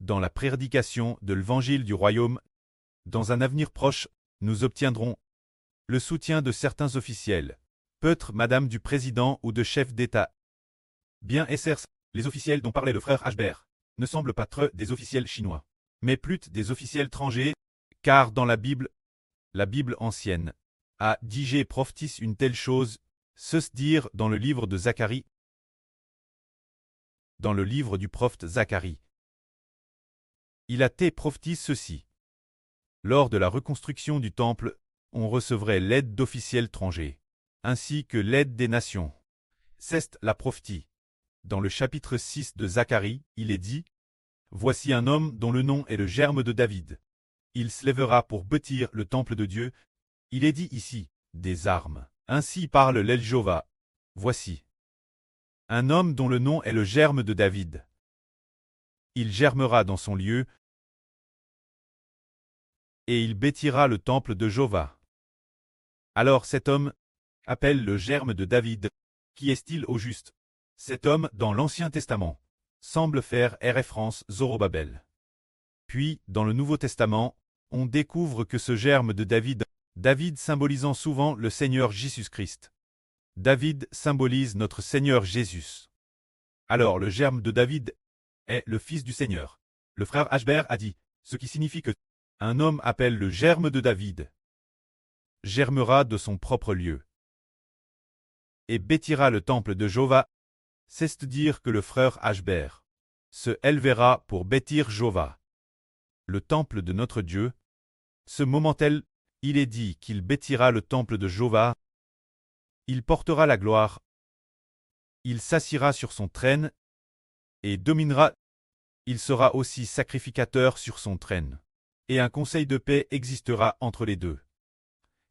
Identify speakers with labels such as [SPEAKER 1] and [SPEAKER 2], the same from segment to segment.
[SPEAKER 1] dans la prédication de l'évangile du royaume. Dans un avenir proche, nous obtiendrons le soutien de certains officiels, peut-être madame du président ou de chef d'État. Bien SRC, les officiels dont parlait le frère Ashbert, ne semblent pas être des officiels chinois, mais plutôt des officiels étrangers, car dans la Bible ancienne, a dit prophétise une telle chose, se dire dans le livre de Zacharie, dans le livre du prophète Zacharie. Il a été prophétisé ceci. Lors de la reconstruction du temple, on recevrait l'aide d'officiels étrangers, ainsi que l'aide des nations. C'est la prophétie. Dans le chapitre 6 de Zacharie, il est dit « Voici un homme dont le nom est le germe de David. Il se lèvera pour bâtir le temple de Dieu. » Il est dit ici « des armes ». Ainsi parle l'El-Jova. Voici un homme dont le nom est le germe de David. Il germera dans son lieu, et il bâtira le temple de Jova. Alors cet homme appelle le germe de David. Qui est-il au juste? Cet homme, dans l'Ancien Testament, semble faire référence Zorobabel. Puis, dans le Nouveau Testament, on découvre que ce germe de David symbolisant souvent le Seigneur Jésus-Christ. David symbolise notre Seigneur Jésus. Alors le germe de David est le Fils du Seigneur. Le frère Ashbert a dit, ce qui signifie que un homme appelle le germe de David, germera de son propre lieu, et bâtira le temple de Jova, c'est-à-dire que le frère Ashbert se élevera pour bâtir Jova, le temple de notre Dieu. Ce moment-là, il est dit qu'il bâtira le temple de Jova. Il portera la gloire. Il s'assiera sur son trône et dominera. Il sera aussi sacrificateur sur son trône. Et un conseil de paix existera entre les deux.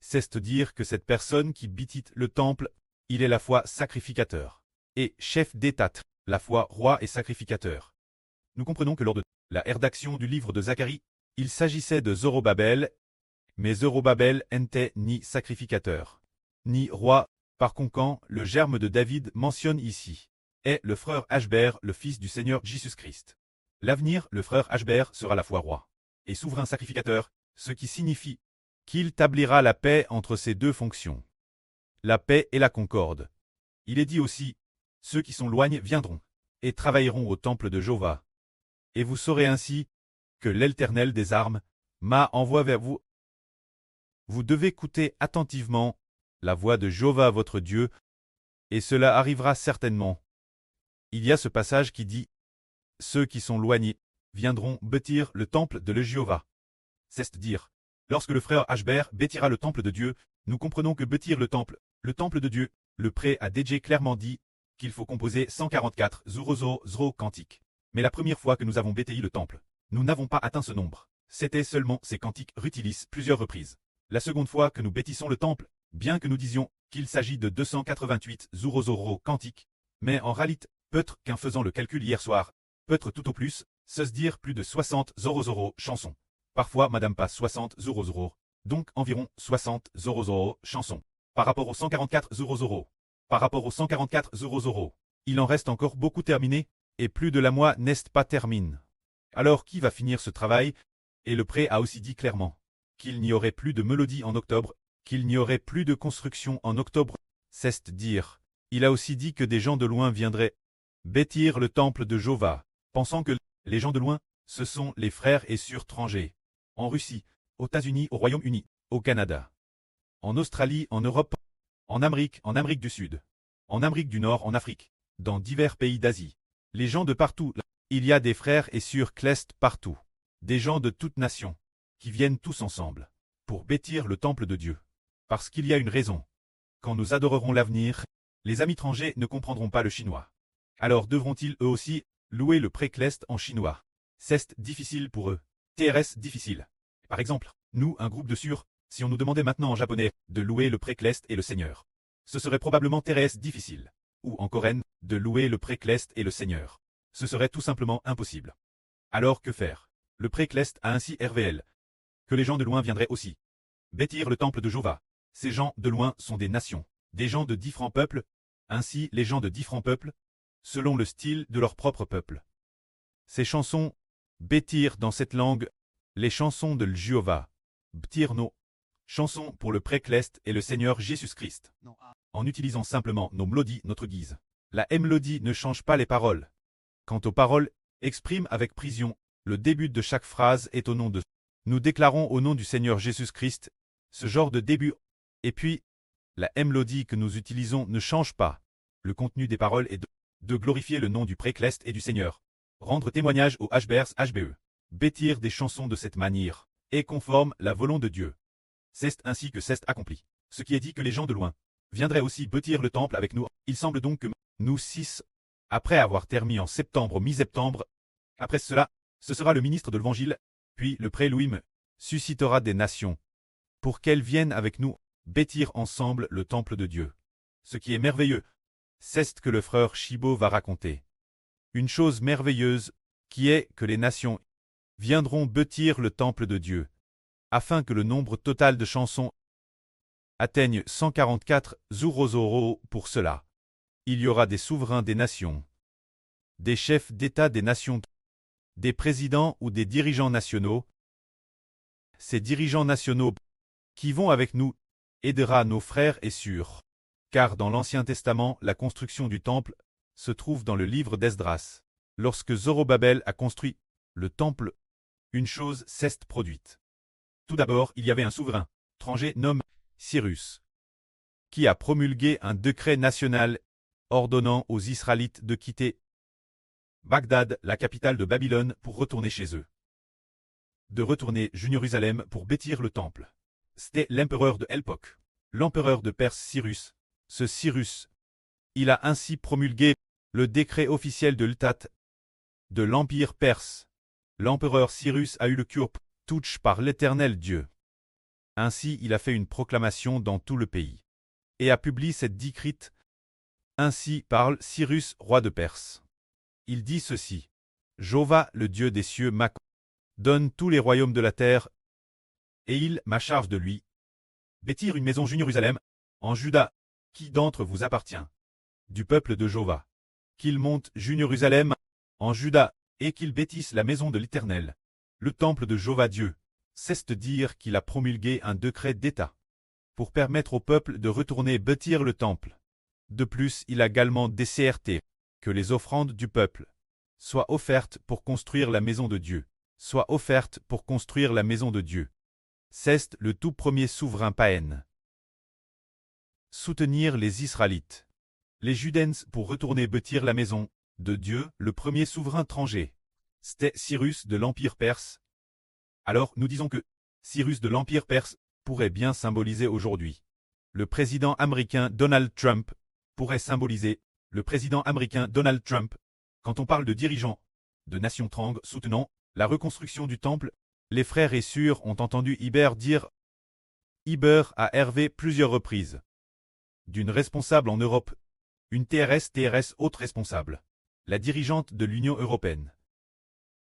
[SPEAKER 1] C'est-à-dire que cette personne qui bâtit le temple, il est la fois sacrificateur, et chef d'État, la fois roi et sacrificateur. Nous comprenons que lors de la rédaction du livre de Zacharie, il s'agissait de Zorobabel, mais Zorobabel n'était ni sacrificateur, ni roi. Par conséquent, le germe de David mentionne ici est le frère Ashbert, le fils du Seigneur Jésus-Christ. L'avenir, le frère Ashbert sera la fois roi et souverain sacrificateur, ce qui signifie qu'il établira la paix entre ces deux fonctions. La paix et la concorde. Il est dit aussi, ceux qui sont loin viendront et travailleront au temple de Jova. Et vous saurez ainsi que l'Éternel des armes m'a envoyé vers vous. Vous devez écouter attentivement la voix de Jova votre Dieu, et cela arrivera certainement. Il y a ce passage qui dit « Ceux qui sont loignés viendront bâtir le temple de Jéhovah ». C'est-à-dire, lorsque le frère Ashbert bâtira le temple de Dieu, nous comprenons que bâtir le temple de Dieu, le prêt a déjà clairement dit qu'il faut composer 144 zoro cantiques. Mais la première fois que nous avons bâti le temple, nous n'avons pas atteint ce nombre. C'était seulement ces cantiques réutilisés plusieurs reprises. La seconde fois que nous bâtissons le temple, bien que nous disions qu'il s'agit de 288 zoro cantiques, mais en réalité, peut-être qu'en faisant le calcul hier soir, peut-être tout au plus, se dire plus de 60 zoro chansons. Parfois madame passe 60 zoro, donc environ 60 zoro chansons. Par rapport aux 144 zoro. Par rapport aux 144 zoro. Il en reste encore beaucoup terminé, et plus de la mois n'est pas termine. Alors qui va finir ce travail? Et le prêt a aussi dit clairement qu'il n'y aurait plus de mélodie en octobre, qu'il n'y aurait plus de construction en octobre. C'est-à-dire, il a aussi dit que des gens de loin viendraient bâtir le temple de Jova, pensant que les gens de loin, ce sont les frères et sœurs étrangers. En Russie, aux États-Unis, au Royaume-Uni, au Canada, en Australie, en Europe, en Amérique du Sud, en Amérique du Nord, en Afrique, dans divers pays d'Asie. Les gens de partout, il y a des frères et sœurs clestes partout, des gens de toutes nations, qui viennent tous ensemble, pour bâtir le temple de Dieu. Parce qu'il y a une raison. Quand nous adorerons l'avenir, les amis étrangers ne comprendront pas le chinois. Alors devront-ils eux aussi louer le précleste en chinois? C'est difficile pour eux. TRS difficile. Par exemple, nous, un groupe de sûrs, si on nous demandait maintenant en japonais de louer le précleste et le Seigneur, ce serait probablement TRS difficile. Ou en coréen, de louer le précleste et le Seigneur. Ce serait tout simplement impossible. Alors que faire? Le précleste a ainsi RVL. Que les gens de loin viendraient aussi bâtir le temple de Jova. Ces gens de loin sont des nations, des gens de différents peuples, ainsi les gens de différents peuples, selon le style de leur propre peuple. Ces chansons Bêtir dans cette langue, les chansons de Jéhovah. Btirno, chansons pour le précleste et le Seigneur Jésus-Christ. En utilisant simplement nos mélodies, notre guise. La mélodie ne change pas les paroles. Quant aux paroles, exprime avec précision, le début de chaque phrase est au nom de. Nous déclarons au nom du Seigneur Jésus-Christ, ce genre de début. Et puis, la mélodie que nous utilisons ne change pas. Le contenu des paroles est de glorifier le nom du précleste et du Seigneur. Rendre témoignage au HBE. Bêtir des chansons de cette manière est conforme la volonté de Dieu. C'est ainsi que c'est accompli. Ce qui est dit que les gens de loin viendraient aussi bâtir le temple avec nous. Il semble donc que nous 6, après avoir terminé en septembre, mi-septembre, après cela, ce sera le ministre de l'Évangile, puis le pré-Louis suscitera des nations, pour qu'elles viennent avec nous bâtir ensemble le temple de Dieu. Ce qui est merveilleux, c'est ce que le frère Chibo va raconter. Une chose merveilleuse, qui est que les nations viendront bâtir le temple de Dieu, afin que le nombre total de chansons atteigne 144 Zurozoro pour cela. Il y aura des souverains des nations, des chefs d'État des nations, des présidents ou des dirigeants nationaux. Ces dirigeants nationaux qui vont avec nous aidera nos frères et sœurs, car dans l'Ancien Testament, la construction du temple se trouve dans le livre d'Esdras. Lorsque Zorobabel a construit le temple, une chose s'est produite. Tout d'abord, il y avait un souverain, étranger nommé Cyrus, qui a promulgué un décret national ordonnant aux Israélites de quitter Bagdad, la capitale de Babylone, pour retourner chez eux. De retourner à Jérusalem pour bâtir le temple. C'était l'empereur de l'époque, l'empereur de Perse Cyrus. Ce Cyrus, il a ainsi promulgué le décret officiel de l'État de l'Empire perse. L'empereur Cyrus a eu le cœur touché par l'Éternel Dieu. Ainsi il a fait une proclamation dans tout le pays, et a publié cette décrète. Ainsi parle Cyrus, roi de Perse. Il dit ceci: Jéhovah, le Dieu des cieux, m'a donne tous les royaumes de la terre, et il m'a charge de lui bâtir une maison à Jérusalem, en Juda, qui d'entre vous appartient, du peuple de Jéhovah, qu'il monte à Jérusalem, en Juda, et qu'il bâtisse la maison de l'Éternel, le temple de Jéhovah Dieu. C'est dire qu'il a promulgué un décret d'État, pour permettre au peuple de retourner bâtir le temple. De plus, il a également décrété que les offrandes du peuple soient offertes pour construire la maison de Dieu, C'est le tout premier souverain païen. Soutenir les Israélites. Les Judens pour retourner bâtir la maison de Dieu, le premier souverain étranger. C'était Cyrus de l'Empire perse. Alors, nous disons que Cyrus de l'Empire perse pourrait bien symboliser aujourd'hui. Le président américain Donald Trump pourrait symboliser le président américain Donald Trump. Quand on parle de dirigeants de nations trang soutenant la reconstruction du temple, les frères et sœurs ont entendu Iber dire à Hervé plusieurs reprises. D'une responsable en Europe, une TRS haute responsable, la dirigeante de l'Union européenne,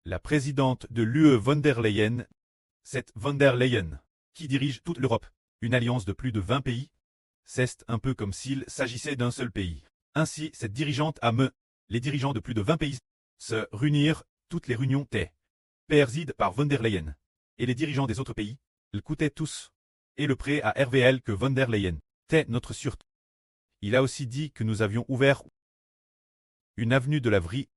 [SPEAKER 1] la présidente de l'UE von der Leyen, cette von der Leyen, qui dirige toute l'Europe, une alliance de plus de 20 pays. C'est un peu comme s'il s'agissait d'un seul pays. Ainsi, cette dirigeante les dirigeants de plus de 20 pays, se réunir, toutes les réunions étaient présidées par von der Leyen. Et les dirigeants des autres pays, ils coûtaient tous. Et le prêt à RVL que von der Leyen était notre sûreté. Il a aussi dit que nous avions ouvert une avenue de la vie,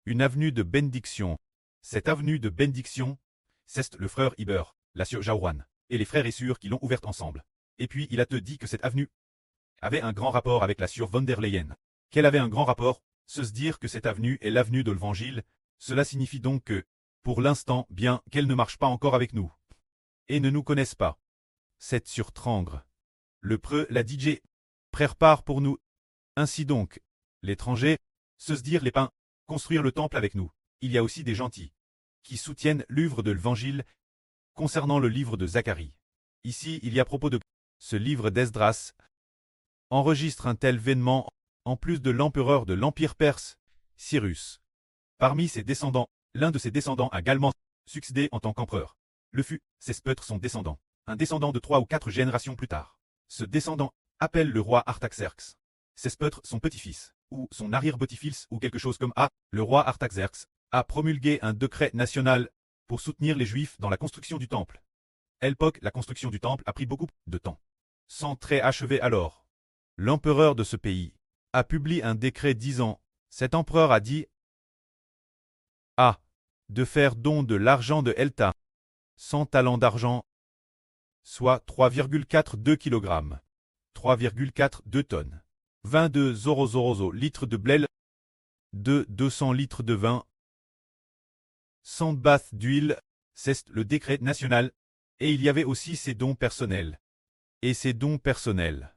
[SPEAKER 1] une avenue de bénédiction. Cette avenue de bénédiction, c'est le frère Iber, la sœur Jaouane, et les frères et sœurs qui l'ont ouverte ensemble. Et puis il a te dit que cette avenue avait un grand rapport avec la sœur von der Leyen. Qu'elle avait un grand rapport, se dire que cette avenue est l'avenue de l'Évangile, cela signifie donc que, pour l'instant, bien qu'elle ne marche pas encore avec nous, et ne nous connaisse pas, cette surtrangre. Le preux, la DJ, prépare pour nous. Ainsi donc, l'étranger, se dire les pains, construire le temple avec nous. Il y a aussi des gentils, qui soutiennent l'œuvre de l'Évangile, concernant le livre de Zacharie. Ici, il y a propos de ce livre d'Esdras, enregistre un tel événement, en plus de l'empereur de l'Empire perse, Cyrus. Parmi ses descendants, l'un de ses descendants a également succédé en tant qu'empereur. Le fut, c'est peut-être son descendant, un descendant de 3 ou 4 générations plus tard. Ce descendant appelle le roi Artaxerxes. C'est peut-être son petit-fils, ou son arrière-petit-fils, ou quelque chose comme le roi Artaxerxes a promulgué un décret national pour soutenir les Juifs dans la construction du temple. À l'époque, la construction du temple a pris beaucoup de temps. Sans très achevé alors. L'empereur de ce pays a publié un décret disant, cet empereur a dit de faire don de l'argent de Elta, 100 talents d'argent, soit 3,42 kg, 3,42 tonnes, 22 litres de blé, 200 litres de vin, 100 baths d'huile, c'est le décret national, et il y avait aussi ses dons personnels. Et ces dons personnels,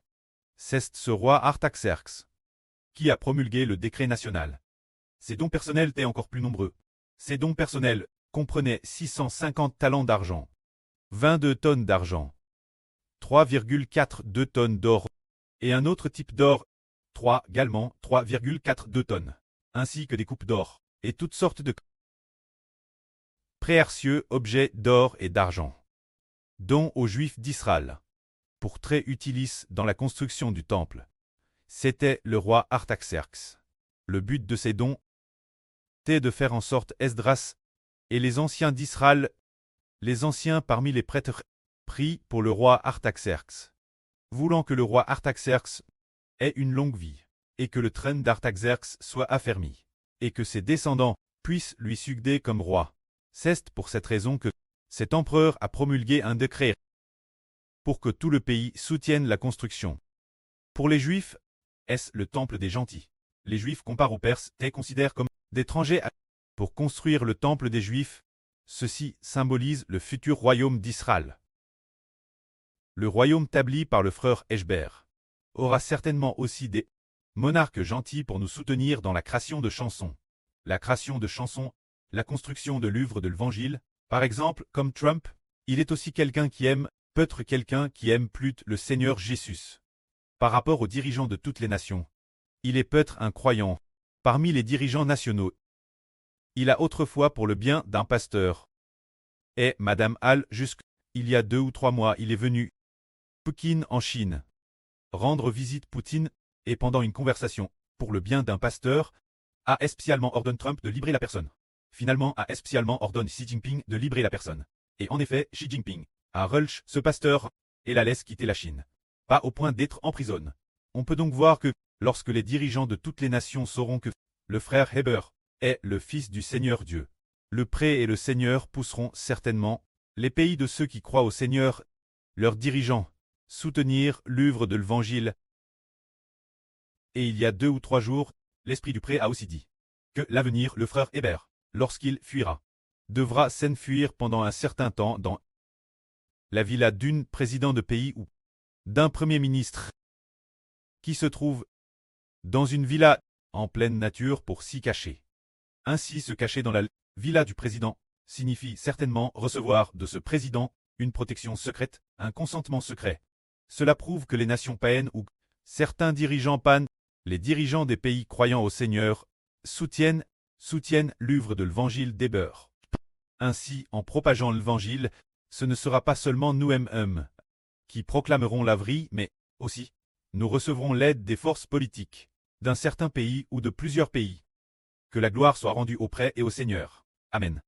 [SPEAKER 1] c'est ce roi Artaxerxes qui a promulgué le décret national. Ces dons personnels étaient encore plus nombreux. Ces dons personnels comprenaient 650 talents d'argent, 22 tonnes d'argent, 3,42 tonnes d'or, et un autre type d'or, également 3,42 tonnes, ainsi que des coupes d'or, et toutes sortes de précieux objets d'or et d'argent, dons aux Juifs d'Israël, pour très utilisent dans la construction du temple. C'était le roi Artaxerxes. Le but de ces dons était de faire en sorte Esdras et les anciens d'Israël, les anciens parmi les prêtres, prient pour le roi Artaxerxes, voulant que le roi Artaxerxes ait une longue vie, et que le trône d'Artaxerxes soit affermi, et que ses descendants puissent lui succéder comme roi. C'est pour cette raison que cet empereur a promulgué un décret pour que tout le pays soutienne la construction. Pour les Juifs, est-ce le temple des gentils. Les Juifs comparés aux Perses et considèrent comme d'étrangers. Pour construire le temple des Juifs, ceci symbolise le futur royaume d'Israël. Le royaume établi par le frère Eshber aura certainement aussi des monarques gentils pour nous soutenir dans la création de chansons. La création de chansons, la construction de l'œuvre de l'Évangile, par exemple, comme Trump, il est aussi quelqu'un qui aime, peut-être quelqu'un qui aime plus le Seigneur Jésus. Par rapport aux dirigeants de toutes les nations, il est peut-être un croyant. Parmi les dirigeants nationaux, il a autrefois pour le bien d'un pasteur. Et Madame Hall, jusqu'il y a 2 ou 3 mois, il est venu Pékin en Chine, rendre visite Poutine, et pendant une conversation, pour le bien d'un pasteur, a spécialement ordonné Trump de libérer la personne. Finalement, a spécialement ordonné Xi Jinping de libérer la personne. Et en effet, Xi Jinping a relâché ce pasteur et la laisse quitter la Chine. Pas au point d'être en prison. On peut donc voir que, lorsque les dirigeants de toutes les nations sauront que le frère Heber est le fils du Seigneur Dieu, le pré et le Seigneur pousseront certainement les pays de ceux qui croient au Seigneur, leurs dirigeants, soutenir l'œuvre de l'Évangile. Et il y a 2 ou 3 jours, l'Esprit du pré a aussi dit que l'avenir, le frère Heber, lorsqu'il fuira, devra s'enfuir pendant un certain temps dans la villa d'un président de pays ou d'un premier ministre qui se trouve dans une villa en pleine nature pour s'y cacher. Ainsi, se cacher dans la villa du président signifie certainement recevoir de ce président une protection secrète, un consentement secret. Cela prouve que les nations païennes ou certains dirigeants païens, les dirigeants des pays croyant au Seigneur, soutiennent l'œuvre de l'Évangile d'Héber. Ainsi, en propageant l'Évangile, ce ne sera pas seulement nous-mêmes qui proclamerons la vraie, mais aussi, nous recevrons l'aide des forces politiques d'un certain pays ou de plusieurs pays. Que la gloire soit rendue au prêtre et au Seigneur. Amen.